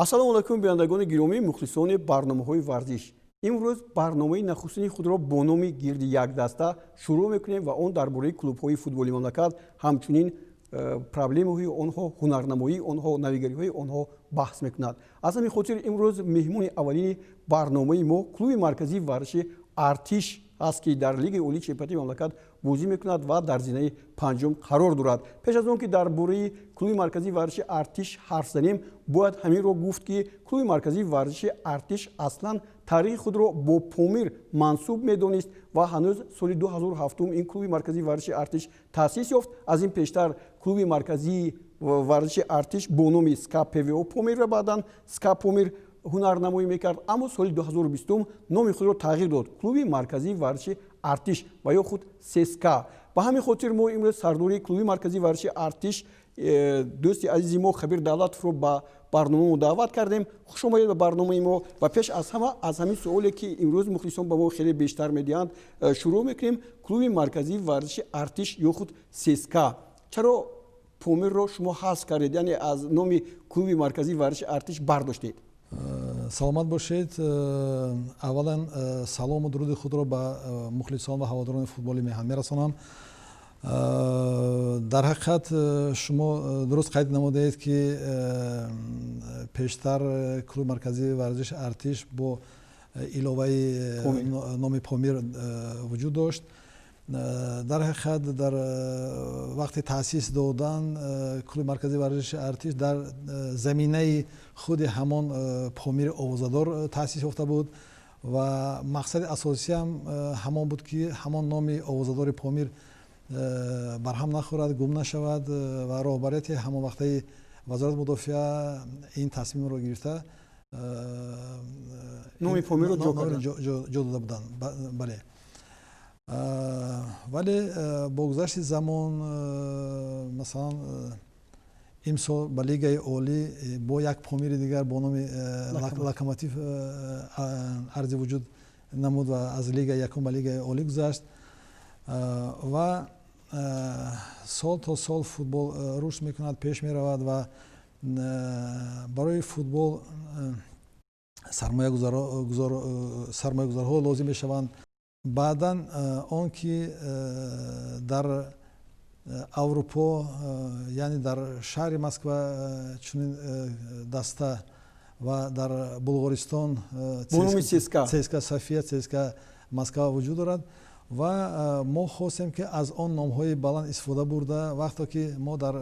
ассалому алайкум бинандагони гиромии мухлисони барномаҳои варзиш. имрӯз барномаи нахустини худро бо номи гирди як даста шурӯъ мекунем ва он дар бораи клубҳои футболи мамлакат ҳамчунин проблемаҳои онҳо, ҳунарнамоии онҳо, навигариҳои онҳо баҳс мекунад. аз ҳамин хотир имрӯз меҳмони аввалини барномаи мо клуби марказии варзиши артиш аст ки дар лигаи олии чемпионати мамлакат бозӣ мекунад ва дар зинаи панҷум қарор дорад. пеш аз он ки дар бораи клуби марказии варзиши артиш ҳарф занем, бояд ҳаминро гуфт ки клуби марказии варзиши артиш аслан таърихи худро бо Помир мансуб медонист ва ҳанӯз соли 2007 ин клуби марказии варзиши артиш таъсис ёфт. аз ин пештар клуби марказии варзиши артиш бо номи СК ПВО Помир ва баъдан СК Помир ҳунарнамоӣ мекард, аммо соли 2020 номи худро тағйир дод клуби марказии варзиши артиш ва ё худ ССК. ба ҳамин хотир мо имрӯз сардори клуби марказии варзиши артиш дӯсти азизи мо Хабир Давлатовро ба барномамо даъват кардем. хуш омадед ба барномаи мо ва пеш аз ҳама аз ҳамин суоле ки имрӯз мухлисон ба мо хеле бештар медиҳанд шурӯъ мекунем. клуби марказии варзиши артиш ё худ ССК, чаро Помирро шумо ҳазф кардед, яъне аз номи клуби марказии варзиши артиш бардоштед? саломат бошед. аввалан салому дуруди худро ба мухлисон ва ҳаводорони футболи меҳан мерасонам. дар ҳақиқат шумо дуруст қайд намудед ки пештар клуби марказии варзиши артиш бо иловаи номи Помир вуҷуд дошт. дар ҳақиқат дар вақти таъсис додан клуби марказии варзиши артиш дар заминаи худи ҳамон Помири овозадор таъсис ёфта буд ва мақсади асосиам ҳамон буд ки ҳамон номи овозадори Помир барҳам нахӯрад, гум нашавад ва роҳбарияти ҳамонвақтаи вазорати мудофиа ин тасмимро гирифта номи Помирро ҷо дода буданд. бале, вале бо гузашти замон масалан имсол ба лигаи олӣ бо як Помири дигар бо номи Локомотив арзи вуҷуд намуд ва аз лигаи якум ба лигаи олӣ гузашт ва сол то сол футбол рушд мекунад, пеш меравад ва барои футбол сармоягузорҳо лозим мешаванд. баъдан он ки дар аврупо, яъне дар шаҳри Москва чунин даста ва дар Булғористон ЦСКА София, ЦСКА Москва вуҷуд дорад ва мо хостем ки аз он номҳои баланд истифода бурда, вақто ки мо дар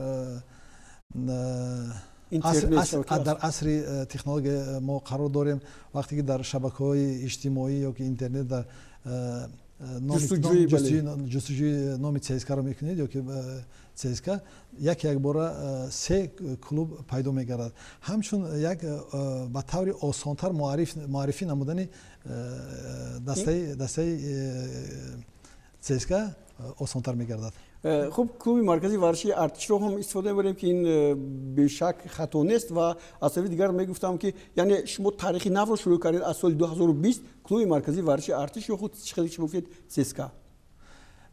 асри технология мо қарор дорем, вақте ки дар шабакаҳои иҷтимоӣ ё ки интернет дар ҷустуҷӯи номи ЦСКАро мекунед ё ки ЦСКА, як бора 3 клуб пайдо мегардад. ҳамчун як ба таври осонтар муаррифӣ намудани дастаи ЦСКА осонтар мегардад. хуб, клуби марказии варзиши артишро ҳам истифода мебарем ки ин бешак хато нест ва аз тарафи дигар мегуфтам ки яъне шумо таърихи навро шурӯъ кардед аз соли 2020 клуби марказии варзиши артиш ё худ чӣ гуфтед ЦСКА?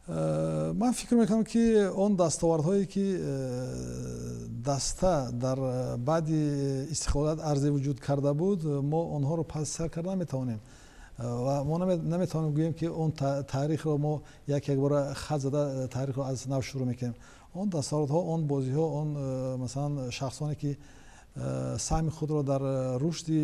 ман фикр мекунам ки он дастовардҳое ки даста дар баъди истиқлолият арзе вуҷуд карда буд, мо онҳоро пас сар карда наметавонем ва мо наметавонем гӯем ки он таърихро мо як бора хат зада таърихро аз нав шурӯъ мекунем. он дастовардҳо, он бозиҳо, он масалан шахсоне ки саҳми худро дар рушди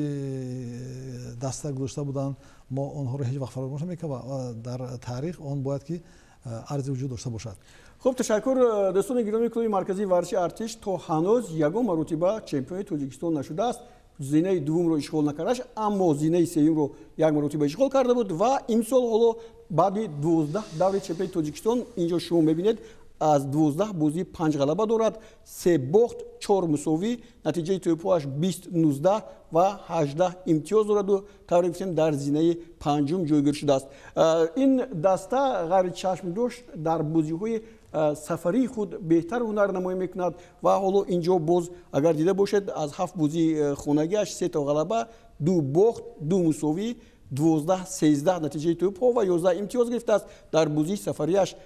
даста гузошта буданд, мо онҳоро ҳеҷ вақт фаромӯш намекунем ва дар таърих он бояд ки арзи вуҷуд дошта бошад. хуб, ташаккур дӯстони гиромии клуби марказии варзиши артиш то ҳанӯз ягон маротиба чемпиони Тоҷикистон нашудааст. зинаи дуввумро ишғол накардаш, аммо зинаи сеюмро як маротиба ишғол карда буд ва имсол ҳоло баъди 12 даври чемпиони Тоҷикистон инҷо шумо мебинед аз 12 бозӣ 5 ғалаба дорад, 3 бохт, 4 мусовӣ, натиҷаи тӯпҳояш 20-19 ва 18 имтиёз дораду тавре гуфтем дар зинаи панҷум ҷойгир шудааст. ин даста ғайри чашмдӯш дар бозиҳои сафарии худ беҳтар ҳунарнамоӣ мекунад ва ҳоло инҷо боз агар дида бошед аз 7 бозии хонагиаш 3 то ғалаба, 2 бохт, 2 мусовӣ, 12-13 натиҷаи тӯпҳо ва 11 имтиёз гирифтааст. дар бозии сафариаш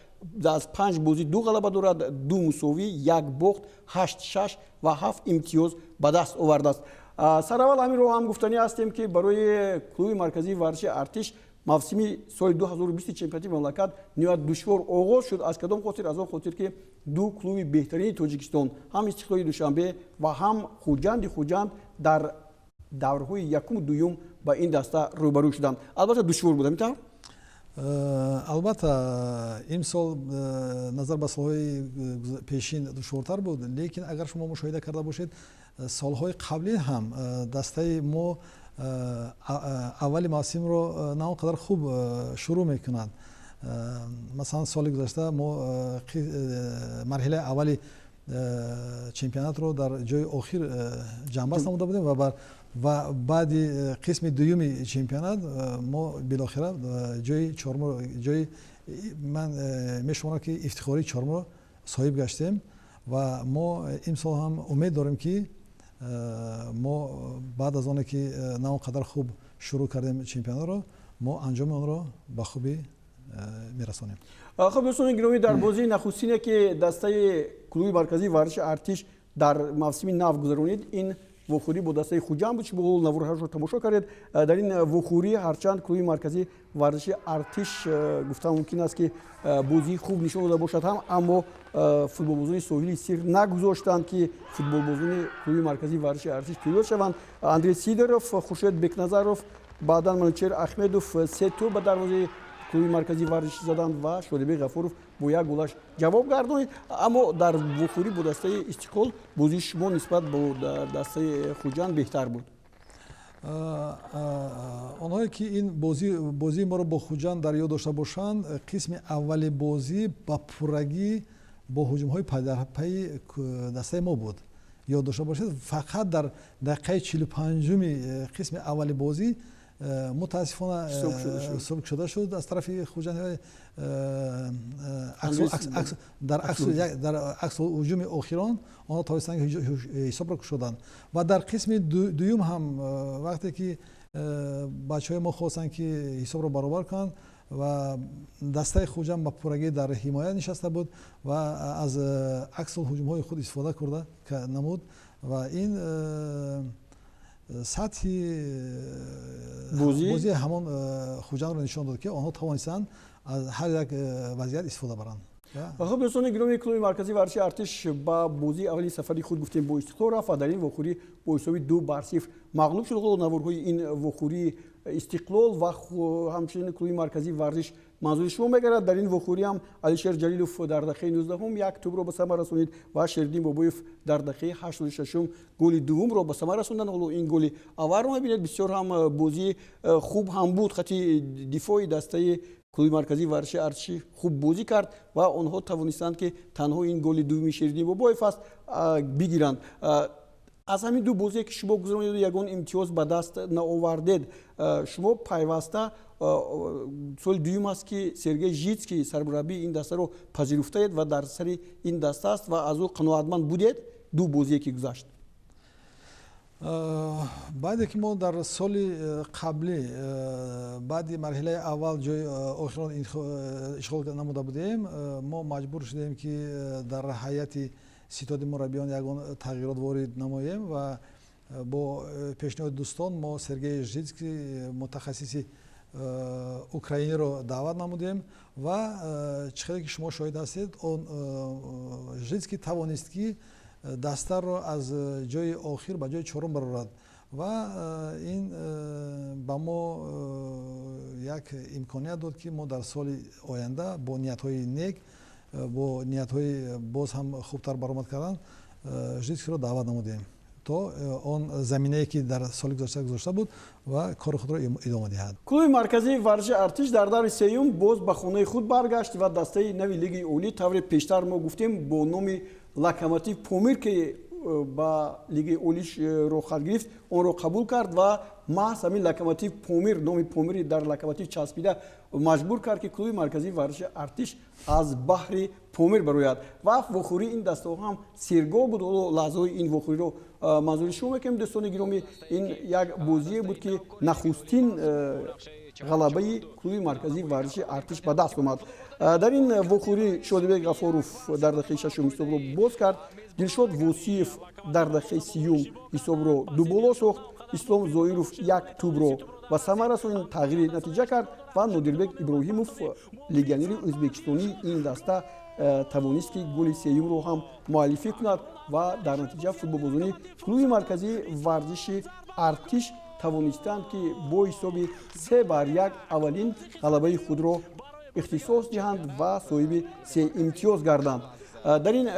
аз 5 бозӣ 2 ғалаба дорад, 2 мусовӣ, 1 бохт, 8-6 ва 7 имтиёз ба даст овардааст. сараввал ҳаминро ҳам гуфтанӣ ҳастем ки барои клуби марказии варзиши артиш мавсими соли 2020 чемпионати мамлакат ниҳоят душвор оғоз шуд. Аз кадом хотир? Аз он хотир ки ду клуби беҳтарини Тоҷикистон, ҳам Истиқлоли Душанбе ва ҳам Хуҷанди Хуҷанд дар даврҳои якум дуюм ба ин даста рӯбарӯ шуданд. Албатта душвор буда метавон? албатта имсол назар ба солҳои пешин душвортар буд, лекин агар шумо мушоҳида карда бошед солҳои қаблин ҳам дастаи мо аввали мавсимро на он қадар хуб шурӯъ мекунад. Масалан соли гузашта мо марҳилаи аввали чемпионатро дар ҷои охир ҷамъбаст намуда будем ва баъди қисми дуюми чемпионат мо билохира ҷои ман мешуморам ки ифтихори чорумро соҳиб гаштем ва мо имсол ҳам умед дорем ки мо баъд аз оне ки на он қадар хуб шурӯъ кардем чемпионатро, мо анҷоми онро ба хубӣ мерасонем. Хуб дӯстони гиромӣ, дар бозии нахустине ки дастаи клуби марказии варзиши артиш дар мавсими нав гузаронид, ин вохӯрӣ бо дастаи Хуҷанд буд. Шумо навораҳашро тамошо кардед. Дар ин вохӯрӣ ҳарчанд клуби марказии варзиши артиш гуфтан мумкин аст ки бозии хуб нишон дода бошад ҳам, аммо футболбозони соҳили сир нагузоштанд ки футболбозони клуби марказии варзиши артиш пиёд шаванд. Андрей Сидоров, Хуршед Бекназаров, баъдан Манучер Ахмедов се тӯб ба дарвозаи клуби марказии варзишӣ заданд ва Шодибек Ғафуров бо як голаш ҷавоб гардонид. Аммо дар вохӯрӣ бо дастаи Истиқлол бозии шумо нисбат бо дастаи Хуҷанд беҳтар буд. онҳое ки ин бозии моро бо Хуҷанд дар ёд дошта бошанд, қисми аввали бозӣ ба пуррагӣ бо ҳуҷумҳои пайдарпайи дастаи мо буд. ёд дошта бошед, фақат дар дақиқаи 45-уми қисми аввали бозӣ мутаассифона субк шуда шуд аз тарафи Хуҷанд дар аксу ҳуҷуми охирон онҳо тавонистанд ҳисобро кушоданд. Ва дар қисми дуюм ҳам вақте ки бачаҳои мо хостанд ки ҳисобро баробар кунанд ва дастаи Хуҷанд ба пуррагӣ дар ҳимоя нишаста буд ва аз аксу ҳуҷумҳои худ истифода намуд ва ин сатҳи бозии ҳамон Хуҷандро нишон дод ки онҳо тавонистанд аз ҳар як вазъият истифода баранд. Хуб дӯстони гиромӣ, клуби марказии варзиши артиш ба бозии аввали сафари худ гуфтем бо Истиқлол рафт ва дар ин вохӯрӣ бо ҳисоби 2-0 мағлуб шуд. наворҳои ин вохӯрии Истиқлол ва ҳамчунин клуби марказии варзиш манзури шумо мегардад. Дар ин вохӯрӣ ҳам Алишер Ҷалилов дар дақиқаи 19 як тӯбро ба самар расонид ва Шеридин Бобоев дар дақиқаи 86 голи дуввумро ба самар расонданд. ҳоло ин голи аввалро мебинед, бисёр ҳам бозии хуб ҳам буд. хати дифои дастаи клуби марказии варзиши артиши хуб бозӣ кард ва онҳо тавонистанд ки танҳо ин голи дуввуми Шеридин Бобоев аст бигиранд. аз ҳамин ду бозие ки шумо гузарониду ягон имтиёз ба даст наовардед, шумо пайваста соли дуюм аст ки Сергей Жицкий сармураббии ин дастаро пазируфтаед ва дар сари ин даста аст ва аз ӯ қаноатманд будед ду бозие ки гузашт? баъде ки мо дар соли қаблӣ баъди марҳилаи аввал ҷои охирон ишғол намуда будем, мо маҷбур шудем ки дар ҳайати ситоди мураббиён ягон тағйирот ворид намоем ва бо пешниҳоди дӯстон мо Сергей Жицкий мутахассиси украиниро даъват намудем ва чӣ қадар ки шумо шоҳид ҳастед, он Жицкий тавонист ки дастаро аз ҷои охир ба ҷои чорум барорад ва ин ба мо як имконият дод ки мо дар соли оянда бо ниятҳои нек, бо ниятҳои боз ҳам хубтар баромад кардан Жицкийро даъват намудем то он заминае ки дар соли гузашта гузошта буд ва кори худро идома диҳад. клуби марказии варзиши артиш дар даври сеюм боз ба хонаи худ баргашт ва дастаи нави лиги олӣ тавре пештар мо гуфтем бо номи Локомотив Помир ки ба лиги олиро хат гирифт, онро қабул кард ва маҳз ҳамин Локомотив Помир, номи Помири дар Локомотив часпида маҷбур кард ки клуби марказии варзиши артиш аз баҳри Помир барояд ва вохӯрии ин дастаҳо ҳам сергоҳ буд. ҳоло лаҳзаҳои ин вохӯриро манзури шумо мекунем. дӯстони гиромӣ, ин як бозие буд ки нахустин ғалабаи клуби марказии варзиши артиш ба даст омад. Дар ин вохӯрӣ Шодибек Ғафоров дар дақиқаи шашум ҳисобро боз кард. Дилшод Восиев дар дақиқаи сиюм ҳисобро дуболо сохт. Ислом Зоиров як тӯбро ба самар расонид, тағйири натиҷа кард ва Нодирбек Иброҳимов легионери ӯзбекистонӣ ин даста тавонист ки голи сеюмро ҳам муаллифӣ кунад ва дар натиҷа футболбозони клуби марказии варзиши Артиш тавонистанд ки бо ҳисоби 3-1 аввалин ғалабаи худро ихтисос диҳанд ва соҳиби 3 имтиёз гарданд. Дар ин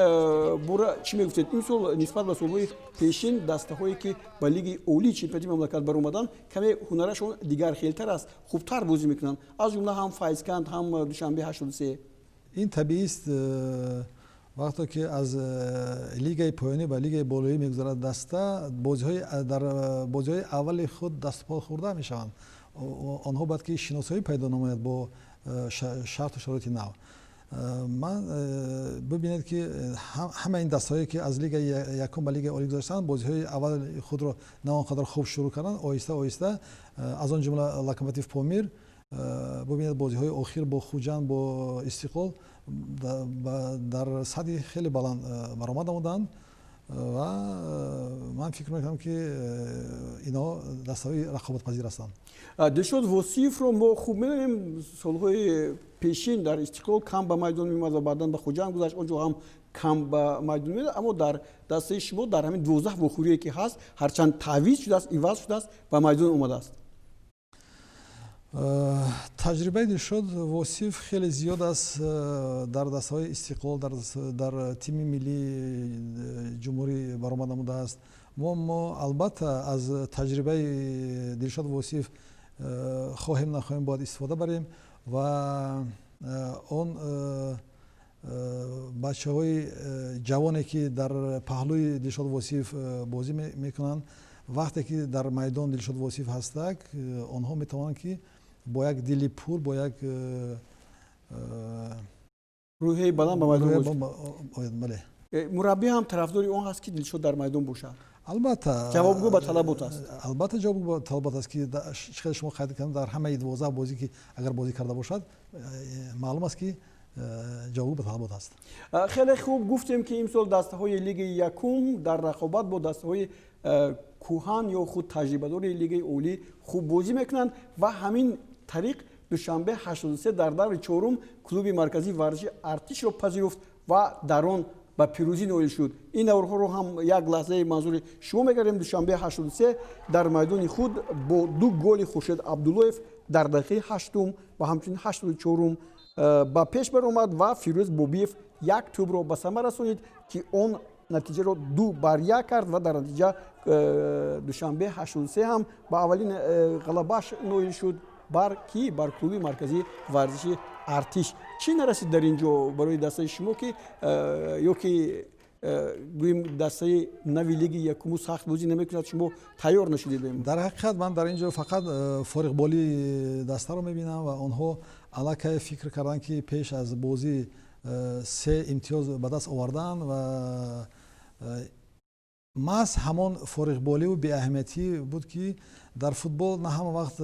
бора чӣ мегуфтед? Ин сол нисбат ба солҳои пешин дастаҳое ки ба лиги олии чемпионати мамлакат баромаданд каме ҳунарашон дигархелтар аст, хубтар бозӣ мекунанд, аз ҷумла ҳам Файзканд, ҳам Душанбе 83. ин табиист. вақте ки аз лигаи поёнӣ ба лигаи болоӣ мегузарад даста, дар бозиҳои аввали худ даступо хӯрда мешаванд. онҳо бояд ки шиносоӣ пайдо намояд бо шарту шароити нав. ман бибинед ки ҳама ин дастаҳое ки аз лигаи якум ба лигаи олӣ гузаштанд, бозиҳои аввали худро на он қадар хуб шурӯъ карданд, оҳиста оҳиста, аз он ҷумла Локомотив Помир, бибинед бозиҳои охир бо Хуҷанд, бо Истиқлол дар сатҳи хеле баланд баромад намуданд ва ман фикр мекунам ки инҳо дастаҳои рақобатпазир ҳастанд. Дилшод Восиевро мо хуб медонем, солҳои пешин дар Истиқлол кам ба майдон меомад ва баъдан ба Хуҷанд гузашт, он ҷо ҳам кам ба майдон меомад, аммо дар дастаи шумо дар ҳамин 12 вохӯрие ки ҳаст, ҳарчанд тавиз шудааст, иваз шудааст, ба майдон омадааст. таҷрибаи Дилшод Восиев хеле зиёд аст дар дастаҳои Истиқлол, дар тими миллии ҷумҳурӣ баромад намудааст. мо албатта аз таҷрибаи Дилшод Восиев хоҳем нахоҳем бояд истифода барем ва он бачаҳои ҷавоне ки дар паҳлӯи Дилшод Восиев бозӣ мекунанд, вақте ки дар майдон Дилшод Восиев ҳастак, онҳо метавонанд ки бо як дили пур, бо як рӯҳияи баланд ба майдон ояд. Бале, мураббӣ ҳам тарафдори он ҳаст ки Дилшод дар майдон бошад. албатта ҷавобгӯ ба талабот аст. албатта ҷавобгӯ ба талабот аст ки чӣ қадар шумо қайд кардед, дар ҳамаи 12 бозӣ ки агар бозӣ карда бошад, маълум аст ки ҷавобгӯ ба талабот аст. хеле хуб гуфтем ки имсол дастаҳои лигаи якум дар рақобат бо дастаҳои кӯҳан ё худ таҷрибадори лигаи олӣ хуб бозӣ мекунанд ва ҳамин тариқ Душанбе 83 дар даври чорум клуби марказии варзиши Артишро пазируфт ва дар он ба пирӯзӣ ноил шуд. Ин даврҳоро ҳам як лаҳзаи манзури шумо мегардем. Душанбе 83 дар майдони худ бо 2 голи Хуршед Абдуллоев дар дақиқаи 8 ва ҳамчунин 84 ба пеш баромад ва Фирӯз Бобиев як тӯбро ба самар расонид ки он натиҷаро 2-1 кард ва дар натиҷа Душанбе 83 ҳам ба аввалин ғалабааш ноил шуд бар клуби марказии варзиши Артиш. чӣ нарасид дар ин ҷо барои дастаи шумо ки ё ки гӯем дастаи нави лиги якуму сахт бозӣ намекунад, шумо тайёр нашудед? дар ҳақиқат ман дар ин ҷо фақат фориғболии дастаро мебинам ва онҳо аллакай фикр карданд ки пеш аз бозӣ 3 имтиёз ба даст оварданд ва маҳз ҳамон фориғболиву беаҳамиятӣ буд ки дар футбол на ҳама вақт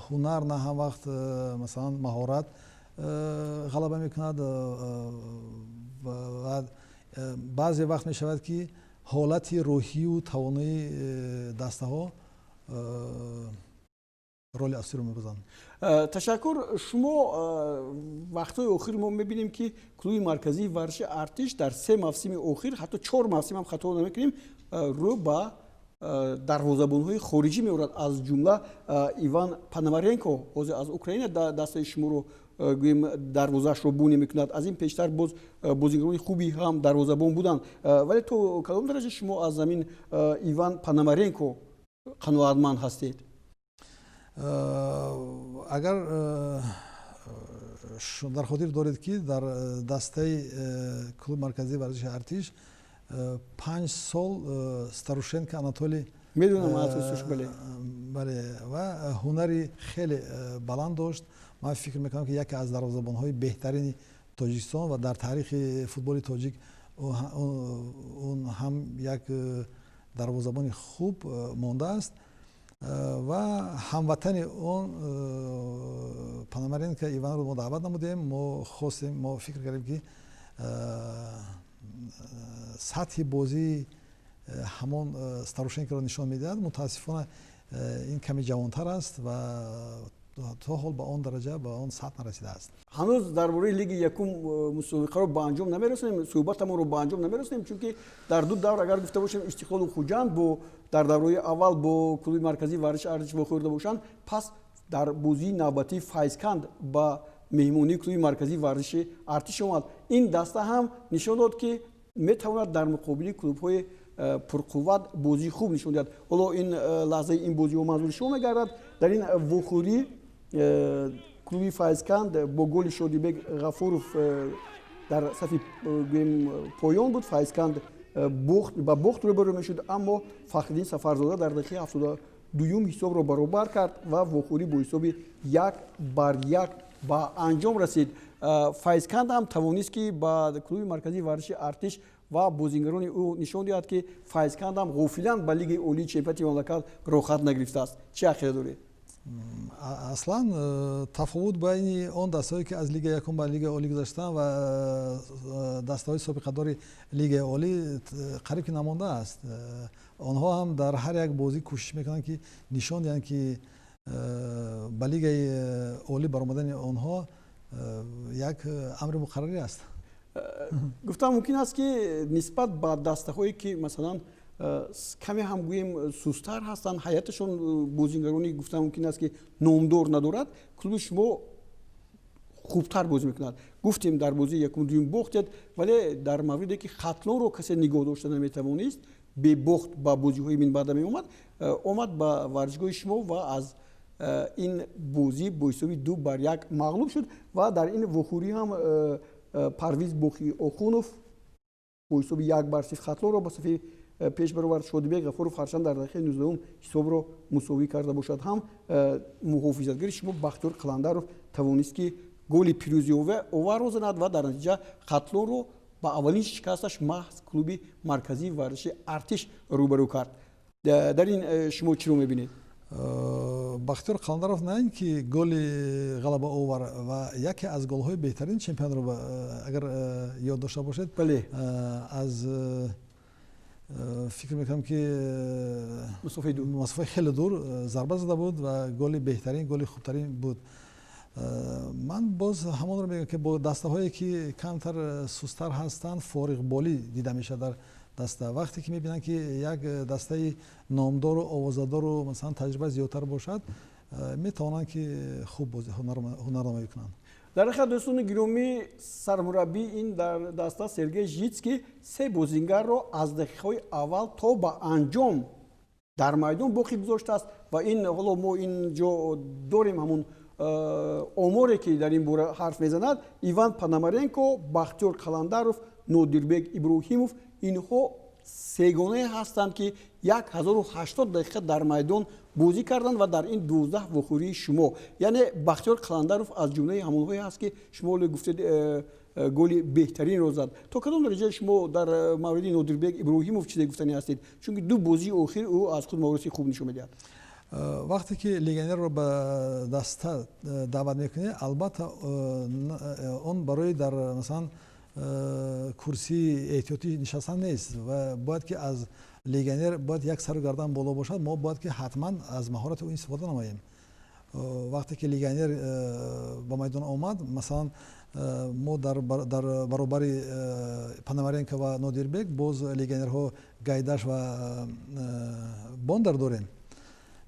ҳунар, на ҳама вақт масалан маҳорат ғалаба мекунад ва баъзе вақт мешавад ки ҳолати рӯҳию тавонаи дастаҳо роли асосиро мебозанд. Ташаккур. шумо вақтҳои охир мо мебинем ки клуби марказии варзиши Артиш дар 3 мавсими охир, ҳатто 4 мавсим ҳам хато намекунем, рӯ ба дарвозабонҳои хориҷӣ меорад. аз ҷумла Иван Пономаренко ҳозир аз Украина дастаи шуморо гӯем дарвозаашро бунӣ мекунад. аз ин пештар боз бозигарони хуби ҳам дарвозабон буданд, вале то кадом дараҷа шумо аз замин Иван Пономаренко қаноатманд ҳастед? агар дар хотир доред ки дар дастаи клуби марказии варзиши Артиш 5 сол Старушенко Анатолий бале ва ҳунари хеле баланд дошт. ман фикр мекунам ки яке аз дарвозабонҳои беҳтарини Тоҷикистон ва дар таърихи футболи тоҷик он ҳам як дарвозабони хуб мондааст. ва ҳамватани он Пономаренко Иванро мо даъват намудем. Мо хостем, мо фикр кардем ки сатҳи бозии ҳамон Старошенкоро нишон медиҳад. Мутаассифона ин каме ҷавонтар аст ва то ҳол ба он дараҷа, ба он сатҳ нарасидааст. ҳанӯз дар бораи лиги якум мусобиқаро ба анҷом намерасонем, суҳбатамонро ба анҷом намерасонем, чунки дар ду давр агар гуфта бошем Истиқлолу Хуҷанд дар давраи аввал бо клуби марказии варзиши Ардиш вохӯрда бошанд, пас дар бозии навбатии Файзканд ба меҳмонии клуби марказии варзиши Артиш омад. Ин даста ҳам нишон дод ки метавонад дар муқобили клубҳои пурқувват бозии хуб нишон диҳад. ҳоло ин лаҳзаи ин бозиҳо манзури шумо мегардад. Дар ин вохӯрӣ клуби Файзканд бо голи Шодибек Ғафуров дар сафи поён буд. Файзканд ба бохт рӯбарӯ мешуд, аммо Фахриддин Сафарзода дар дақиқаи 72 ҳисобро баробар кард ва вохӯрӣ бо ҳисоби 1-1 ба анҷом расид. Файзканд ҳам тавонист ки ба клуби марказии варзиши Артиш ва бозингарони ӯ нишон диҳад ки Файзканд ҳам ғофилан ба лигаи олии чемпионати мамлакат рохат нагирифтааст. Чӣ ақида доред? Аслан тафовут байни он дастаҳое ки аз лигаи якум ба лигаи олӣ гузаштанд ва дастаҳои собиқадори лигаи олӣ қариб ки намондааст. онҳо ҳам дар ҳар як бозӣ кӯшиш мекунанд ки нишон диҳанд ки ба лигаи олӣ баромадани онҳо як амри муқаррарӣ аст. гуфтам мумкин аст ки нисбат ба дастаҳое ки масалан каме ҳам гӯем сустар ҳастанд, ҳайаташон бозингарони гуфтам мумкин аст ки номдор надорад, клуби шумо хубтар бозӣ мекунад. гуфтем дар бозии якум дуюм бохтед, вале дар мавриде ки хатлонро касе нигоҳ дошта наметавонист, бебохт ба бозиҳои минбаъда меомад, омад ба варзишгоҳи шумо ва аз ин бозӣ бо ҳисоби 2-1 мағлуб шуд ва дар ин вохӯрӣ ҳам Парвиз Боқӣ Охунов бо ҳисоби 1-0 хатлонро ба сафи пеш баровард. Шодибек Ғафуров ҳарчанд дар дақиқаи 19 ҳисобро мусовӣ карда бошад, ҳам муҳофизатгари шумо Бахтиёр Қаландаров тавонист ки голи пирӯзиоварро занад ва дар натиҷа хатлонро ба аввалин шикасташ маҳз клуби марказии варзиши Артиш рӯбарӯ кард. дар ин шумо чиро мебинед? Бахтиёр Қаландаров на ин ки голи ғалабаовар ва яке аз голҳои беҳтарин чемпионро агар ёд дошта бошед, аз фикр мекунам ки масофаи хеле дур зарба зада буд ва голи беҳтарин, голи хубтарин буд. ман боз ҳамонро мегӯям ки бо дастаҳое ки камтар сустар ҳастанд фориғболӣ дида мешавад дар даста. вақте ки мебинанд ки як дастаи номдору овозадору масалан таҷриба зиёдтар бошад, метавонанд ки хуб ҳунарномаӣ кунанд. дар ҳақиқат дӯстони гиромӣ, сармураббии ин дар даста Сергей Житский се бозингарро аз дақиқаҳои аввал то ба анҷом дар майдон боқӣ гузоштааст ва ин ҳоло мо инҷо дорем ҳамун оморе ки дар ин бора ҳарф мезанад. Иван Пономаренко, Бахтиёр Қаландаров, Нодирбек Иброҳимов, инҳо сегонае ҳастанд ки 1080 дақиқа дар майдон бозӣ карданд ва дар ин 12 вохӯрии шумо, яъне Бахтиёр Қаландаров аз ҷумлаи ҳамонҳое ҳаст ки шумо гуфтед голи беҳтаринро зад. То кадом дараҷа шумо дар мавриди Нодирбек Иброҳимов чизе гуфтанӣ ҳастед? Чунки ду бозии охир ӯ аз худ мавриди хуб нишон медиҳад. вақте ки легионерро ба даста даъват мекунед, албатта он барои дар масалан курсии эҳтиётӣ нишастан нест ва бояд ки аз легионер бояд як сару гардан боло бошад. мо бояд ки ҳатман аз маҳорати ӯ истифода намоем. вақте ки легионер ба майдон омад, масалан мо дар баробари Пономаренко ва Нодирбек боз легионерҳо Гайдаш ва Бондар дорем,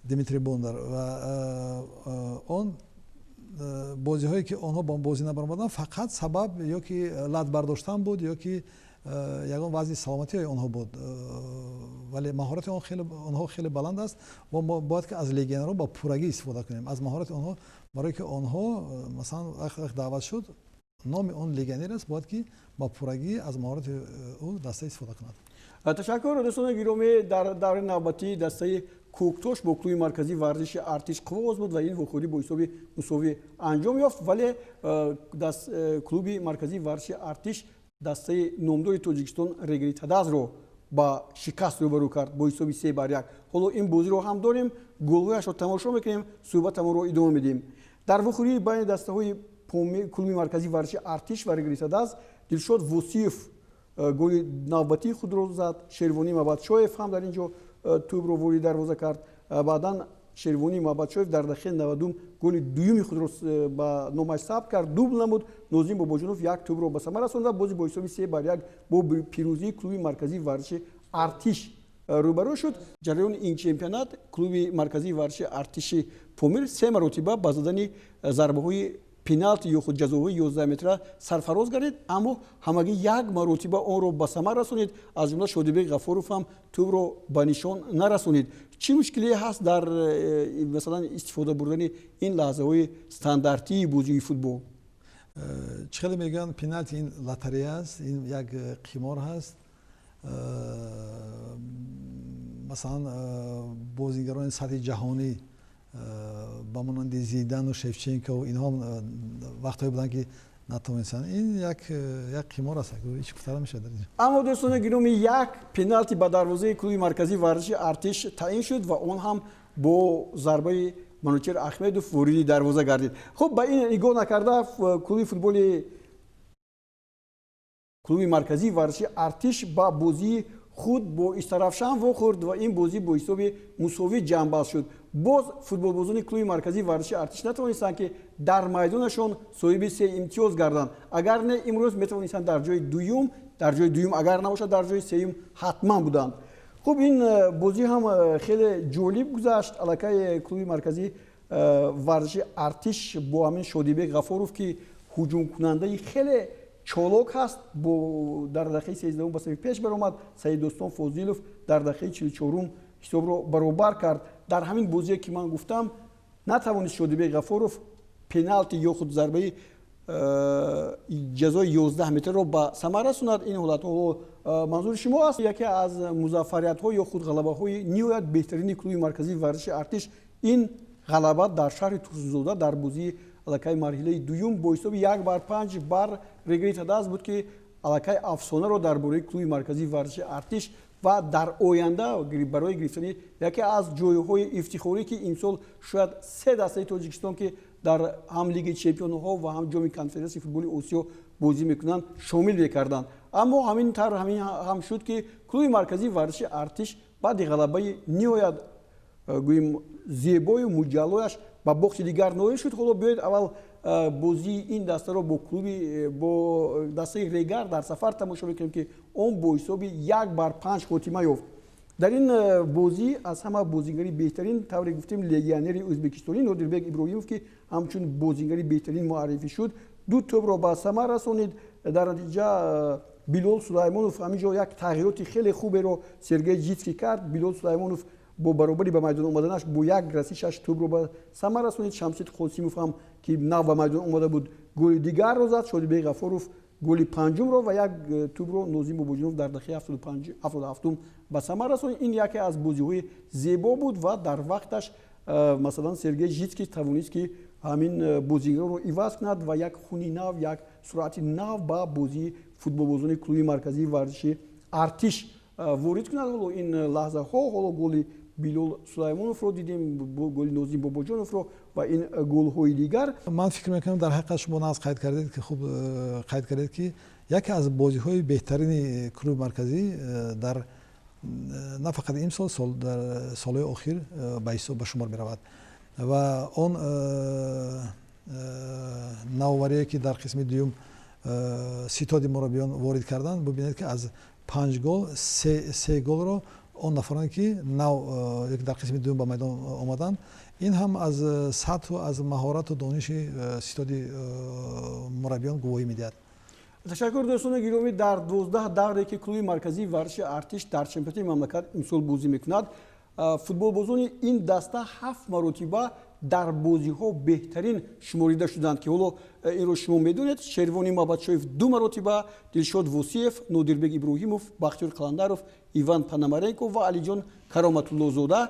Димитрий Бондар, ва он бозиҳое ки онҳо ба бозӣ набаромаданд фақат сабаб ё ки лат бардоштан буд ё ки ягон вазъи саломатии онҳо буд, вале маҳорати онҳо хеле баланд аст. мо бояд ки аз легионерҳо ба пуррагӣ истифода кунем, аз маҳорати онҳо, барое ки онҳо масалан вақт даъват шуд, номи он легионер аст, бояд ки ба пуррагӣ аз маҳорати ӯ даста истифода кунад. ташаккур дӯстони гиромӣ. дар даври навбатии дастаи Кӯктош бо клуби марказии варзиши Артиш қуввоз буд ва ин вохӯрӣ бо ҳисоби мусовӣ анҷом ёфт, вале клуби марказии варзиши Артиш дастаи номдори Тоҷикистон Регри Тадазро با شکست روبرو کرد با حساب 3-1. حالا این بازی رو هم داریم، گل‌هایش رو تماشا میکنیم، صحبتمون رو ادامه میدیم. در وخوری بین دسته‌های کلوب مرکزی ورزشی ارتش و رگریساداز دلشاد وصیف گل نوبتی خود رو زد. شیروانی مبادشویف هم در اینجا توپ رو وارد دروازه کرد. بعداً شیروانی مبادشویف در دقیقه 90 گل دومی خود رو با نامش ثبت کرد، دوبل نمود. نوزیم باباجانوف یک توپ رو به ثمر رساند و بازی با حساب 3-1 با پیروزی کلوب مرکزی ورزشی ارتش روبرو شد. جریان این چمپیونات کلوب مرکزی ورزشی ارتش پامیر 3 مرتبه با زدن ضربه‌های پنالتی یا خود جزاهای 11 متره سرفراز گردید، اما همگی یک مرتبه آن رو به ثمر رسانید. از جمله شادیبek غفورов هم توپ رو به نشان نرسانید. چی مشکلی هست در مثلا استفاده بردن این لحظه های استانداردی بازی فوتبال؟ خیلی میگن پنالتی این لاتاری است، این یک قمار هست. مثلا بازیگران سطح جهانی با مانند زیدان و شفچنکو و اینها وقتایی بودن که نتونستن. این یک قمار است، هیچ گفتن نمیشه در اینجا. اما دوستان گرامی، یک پنالتی به دروازه کلوب مرکزی ورزشی ارتش تعیین شد و اون هم با ضربه منوچهر احمدوف وارد دروازه گردید. خب با این نگاه نکرده کلوب مرکزی ورزشی ارتش با بازی خود با استرافشان وخورد و این بازی با حساب مساوی جنبال شد. باز فوتبال بازان کلوب مرکزی ورزشی ارتش نتوانستند که در میدانشان صاحب 3 امتیاز گردند. اگر نه امروز میتوانستند در جای دوم اگر نباشد در جای سوم حتما بودند. خب این بازی هم خیلی جالب گذشت. علاقه کلوب مرکزی ورزشی ارتش با همین شادیبek غفورов که هجوم کننده خیلی چالاک هست، در دقیقه 13 به صفر پیش برآمد. سعید دوستان فاضلوف در دقیقه 44 حساب رو برابر کرد. در همین بازی که من گفتم نتوانست شادیبek غفورov پنالتی یا خود ضربه جزای 11 متر رو به ثمر رساند. این حالت منظور شما است یکی از موفقیت ها یا خود غلبه های نهایت بهترین کلوب مرکزی ورزش ارتش این غلبه در شهر تورسوزاده در بازی علاقه مرحله دوم با حساب 1-5 بر رگریساداز بود که علاقه افسانه رو درباره کلوب مرکزی ورزش ارتش و در آینده برای گرفتن یکی از جایهای افتخاری که امسال شاید 3 دسته تاجیکستان که در هم لیگ چمپیون ها و هم جام کنفرانسی فوتبال آسیا بازی میکنند شامل بکردند. اما همین هم شد که کلوب مرکزی ورزش ارتش بعد غلبه نهایت گوییم زیبای مجلویش با بخش دیگر نوعی شد. حالا بیاید اول بازی این دسته رو با دسته ریگر در سفر تماشا میکنیم که اون با حساب 1-5 خاتمه یافت. در این بازی از همه بازیگری بهترین طوری گفتیم لگیونر ازبکستانی نادیربek ابراهیموف که همچون بازیگری بهترین معرفی شد 2 توپ رو به ثمر رسانید. در نتیجه بیلال سلیمانوف همینجا یک تغییرات خیلی خوبی رو سرگئی جیتسکی کرد. بیلال سلیمانوف با برابری به میدان اومدنش با یک رسیدش توپ رو به ثمر رسانید. شمشید قاسیموف هم که نو به میدان اومده بود گل دیگر رو زد. شادیبek غفورov گل پنجم رو و یک توپ رو نوزیم باباجانوف در دقیقه 77 به ثمر رسانید. این یکی از بازی‌های زیبا بود و در وقتش مثلا سرگئی جیتسکی توانست که همین بازیگر رو عوض کند و یک خونی نو یک سرعت نو با بازی فوتبال بازان کلوب مرکزی ورزشی ارتش وارد کند. حالا این لحظه ها حالا گل بیلال سلیمانوف رو دیدیم، گل نوزیم باباجانوف رو و این گل های دیگر. من فکر میکنم در حقیقت شما ناز قید کردید که خوب قید کردید که یکی از بازی های بهترین کلوب مرکزی در نه فقط این سال در سالهای اخیر به شمار می رود و اون نوآوری که در قسم دوم ستاد مربیان وارد کردن ببینید که از 5 گل 3 گل رو اون نفرانی که در قسم دوم به میدان آمدن این هم از سطح و از مهارت و دانش ستاد مربیان گواهی میدهد. تشکر دوستان گرامی. در 12 دوره که کلوب مرکزی ورزش ارتش در چمپیونات مملکت امسال بازی میکند فوتبال بازان این دسته 7 مرتبه در بازی ها بهترین شماریده شدند که حالا این رو شما میدونید. شیروانی مبادشویف 2 مرتبه، دلشاد وصیف، نادیربek ابراهیموف، بختیار قلندروف، ایوان پانامارنکو و علیجان کرامتالله زاده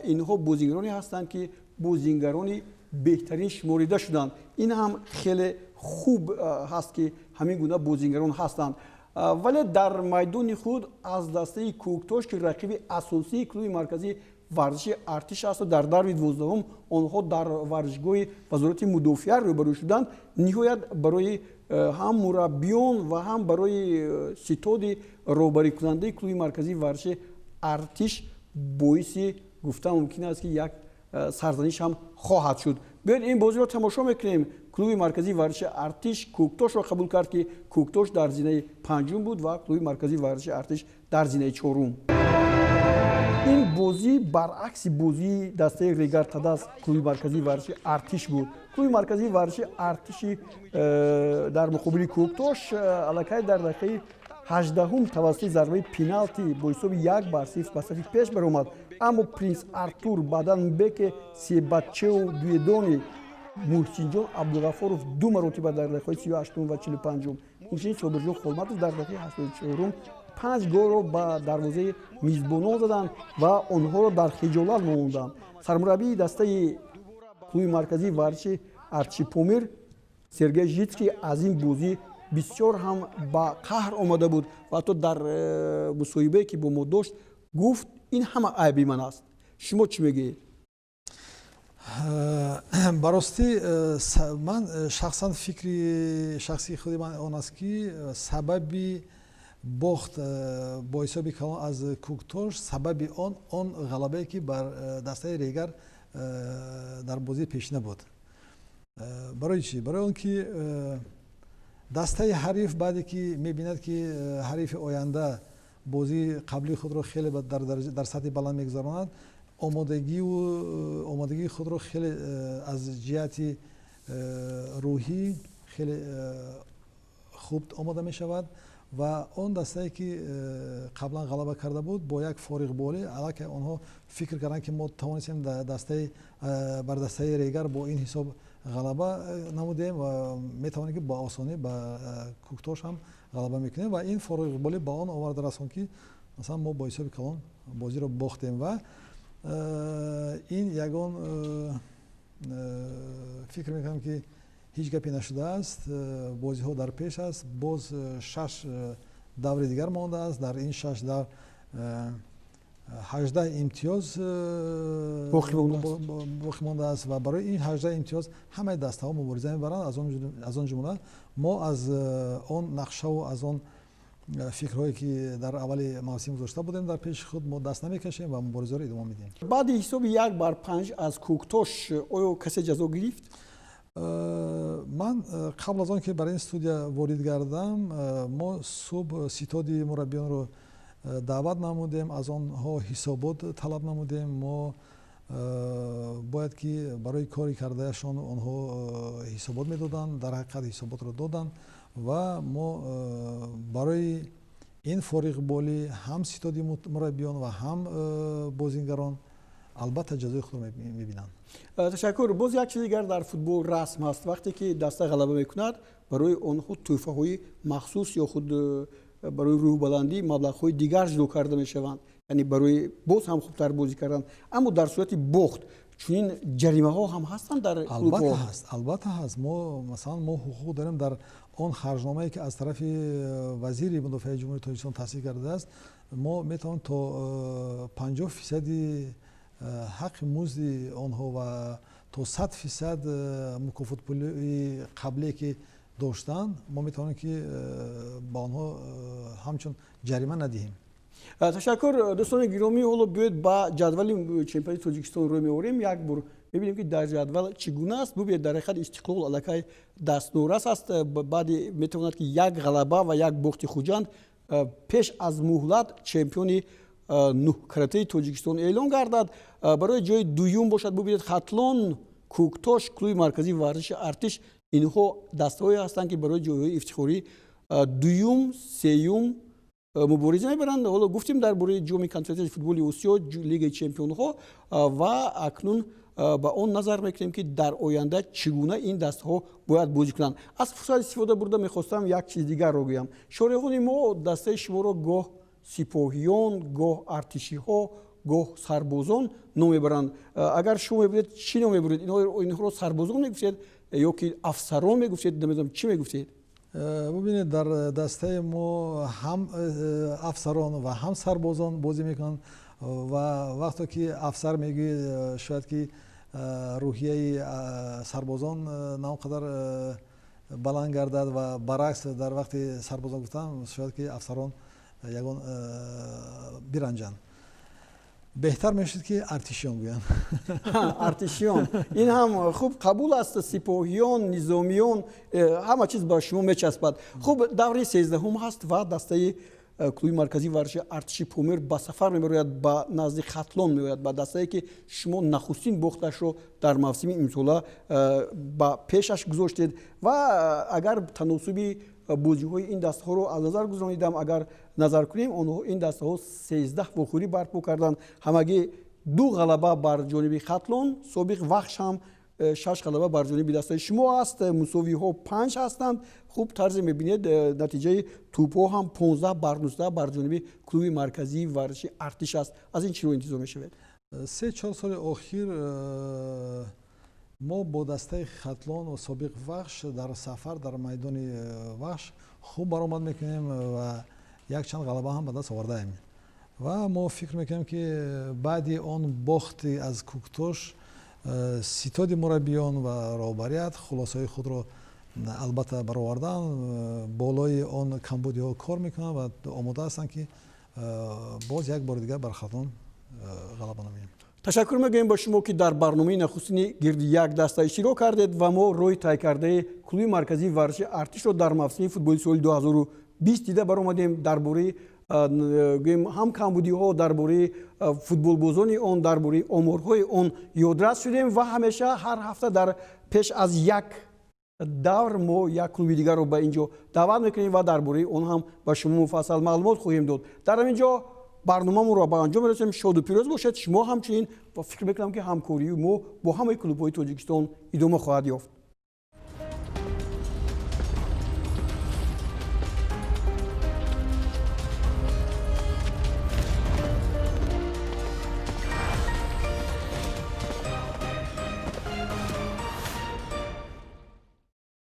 اینها بازیگرانی هستند که بازیگرانی بهترین شماریده شدند. این هم خیلی خوب هست که همین گونه بازیگران هستند. вале дар майдони худ аз дастаи Кӯктош ки рақиби асосии клуби марказии варзиши Артиш аст, дар дарви 12 онҳо дар варзишгоҳи вазорати мудофиа рӯбарӯ шуданд. Ниҳоят барои ҳам мураббиён ва ҳам барои ситоди роҳбарикунандаи клуби марказии варзиши Артиш боиси гуфтан мумкин аст ки як сарзаниш ҳам хоҳад шуд. биёед ин бозиро тамошо мекунем. клуби марказии варзиши Артиш Кӯктошро қабул кард ки Кӯктош дар зинаи панҷум буд ва клуби марказии варзиши Артиш дар зинаи чорум. ин бозӣ баръакси бозии дастаи Регар Тадас клуби марказии варзиши Артиш буд. клуби марказии варзиши Артиши дар муқобили Кӯктош аллакай дар дақиқаи 18 тавассути зарбаи пеналти бо ҳисоби 1-0 ба сафи пеш баромад. аммо Принс Артур Баданбек Себатчеу дуедони Муҳсинҷон Абдуғафоров ду маротиба дар дақиқаи 38 ва 45 инчунин Собирҷон Холматов дар дақиқаи 84 5 голро ба дарвозаи мизбонон заданд ва онҳоро дар хиҷолат монданд. Сармураббии дастаи клуби марказии варзиши Артиши Помир Сергей Житский аз ин бозӣ бисёр ҳам ба қаҳр омада буд ва ҳатто дар мусоҳибае ки бо мо дошт гуфт ин ҳама айби ман аст. шумо чӣ мегӯед? барости ман шахсан фикри шахсии худи ман он аст ки сабаби бохт бо ҳисоби калон аз Кӯктош сабаби он ғалабае ки бар дастаи Регар дар бозии пешина буд. барои чӣ? барои он ки дастаи ҳариф баъде ки мебинад ки ҳарифи оянда бозии қаблии худро хеле дар сатҳи баланд мегузаронад, омодагии худро хеле аз ҷиҳати рӯҳӣ хеле хуб омода мешавад ва он дастае ки қаблан ғалаба карда буд бо як фориғболӣ аллакай онҳо фикр карданд ки мо тавонистем бар дастаи Регар бо ин ҳисоб ғалаба намудем ва метавонем ки ба осонӣ ба Кӯктош ҳам ғалаба мекунем ва ин фориғболӣ ба он оварда расон ки масалан мо бо ҳисоби калон бозиро бохтем ва ин ягон фикр мекунам ки ҳеҷ гапе нашудааст. бозиҳо дар пеш аст. боз 6 даври дигар мондааст. дар ин 6 давр 18 имтиёз боқӣ мондааст ва барои ин 18 имтиёз ҳамаи дастаҳо мубориза мебаранд. аз он ҷумла мо аз он нақшаву аз он фикрҳое ки дар аввали мавсим гузошта будем дар пеши худ мо даст намекашем ва муборизаро идома медиҳем. баъди ҳисоби 1-5 аз Кӯктош оё касе ҷазо гирифт? ман қабл аз он ки бар ин студия ворид гардам мо субҳ ситоди мураббиёнро даъват намудем, аз онҳо ҳисобот талаб намудем. мо бояд ки барои кори кардаашон онҳо ҳисобот медоданд, дар ҳақиқат ҳисоботро доданд ва мо барои ин фориғболӣ ҳам ситоди мураббиён ва ҳам бозингарон албатта ҷазои худро мебинанд. ташаккур. боз як чизи дигар дар футбол расм аст. вақте ки даста ғалаба мекунад барои онҳо тӯҳфаҳои махсус ё худ барои рӯҳбаландӣ маблағҳои дигар ҷудо карда мешаванд, яъне барои боз ҳам хубтар бозӣ кардан. аммо дар сурати бохт чунин ҷаримаҳо ҳам ҳастанд дар клубҳо? албатта ҳаст. мо масалан мо ҳуқуқ дорем дар он харҷномае ки аз тарафи вазири мудофиаи ҷумҳурии Тоҷикистон таъсис гардааст. мо метавонем то 50% ҳаққи музди онҳо ва то 100% мукофотпулии қаблие ки доштанд мо метавонем ки ба онҳо ҳамчун ҷарима надиҳем. ташаккур. дӯстони гиромӣ, ҳоло биёед ба ҷадвали чемпионати Тоҷикистон рӯй меорем. як бор бибинем ки дар ҷадвал чӣ гуна аст. бубиед дар ҳақиқат Истиқлол аллакай дастнорас аст. баъди метавонад ки як ғалаба ва як бохти хуҷанд пеш аз муҳлат чемпиони нӯҳкаратаи Тоҷикистон эълон гардад. барои ҷои дуюм бошад бубинед Хатлон, Кӯктош, клуби марказии варзиши Артиш. инҳо дастаҳое ҳастанд ки барои ҷойҳои ифтихорӣ дуюм, сеюм мубориза мебаранд. ҳоло гуфтем дар бораи ҷоми конференсияи футболи Осиё, лигаи чемпионҳо ва акнун ба он назар мекунем ки дар оянда чӣ гуна ин дастаҳо бояд бозӣ кунанд. аз фурсат истифода бурда мехостам як чизи дигарро гӯям. шоҳраҳони мо дастаи шуморо гоҳ сипоҳиён, гоҳ артишиҳо, гоҳ сарбозон ном мебаранд. агар шумо мебудед чӣ ном мебуред? инҳоро сарбозон мегуфтед ё ки афсарон мегуфтед? намедонам чӣ мегуфтед? ببینید در دسته ما هم افسران و هم سربازان بازی میکنن و وقتی که افسر میگه شاید که روحیه سربازان ناقدر بلند گردد و برعکس در وقت سربازان گفتن شاید که افسران یگان برنجن. بهتر میشد که ارتشیان گویند. ارتشیان این هم خوب قبول است. سپاهیان، نظامیان همه چیز با شما میچسبد. خوب دوره 13 هم هست و دسته کلوب مرکزی ورزش ارتشی پومر با سفر میبرد با نزد خطلان میآید با دسته‌ای که شما نخستین باختش رو در موسم امسال با پیشش گذاشتید و اگر تناسبی بازی‌های این دسته‌ها رو از نظر گذراندم اگر نظر کنیم اونها این دسته‌ها 13 واخوری برپا کردند همگی 2 غلبه بر جانب خطلان سابق وقت هم 6 غلبه بر جانب دسته شما است مساوی ها 5 هستند خوب طرز می‌بینید نتیجه توپ‌ها هم 15 بر 19 بر جانب کلوب مرکزی ورزش ارتش است از این چی رو انتظار می‌شود 3-4 سال اخیر ما با دسته خطلان و سابق وحش در سفر در میدان وحش خوب برآمد میکنیم و یک چند غلبه هم به دست آورده ایم و ما فکر میکنیم که بعد آن باخت از کوکتوش ستاد مربیان و رهبریت خلاصه خود را البته برآوردن بالای آن کمبودی ها کار میکنن و آماده هستند که باز یک بار دیگر بر خطلان غلبه نماییم. تشکر می‌گویم با شما که در برنامه نخستین گرد یک دسته اشتراک کردید و ما روی طی کرده کلوب مرکزی ورزش ارتش رو در موسم فوتبالی سال 2020 دیده برآمدیم درباره هم کمبودی ها درباره فوتبال بازان آن درباره آمارهای آن یادرس شدیم و همیشه هر هفته در پیش از یک دور ما یک کلوب دیگر رو به اینجا دعوت میکنیم و درباره اون هم با شما مفصل معلومات خواهیم داد. در اینجا برنامه رو به انجام می‌رسیم. شاد و پیروز باشید. شما همچنین و فکر میکنم که همکاری ما با همه کلوب‌های تاجیکستان ادامه خواهد یافت.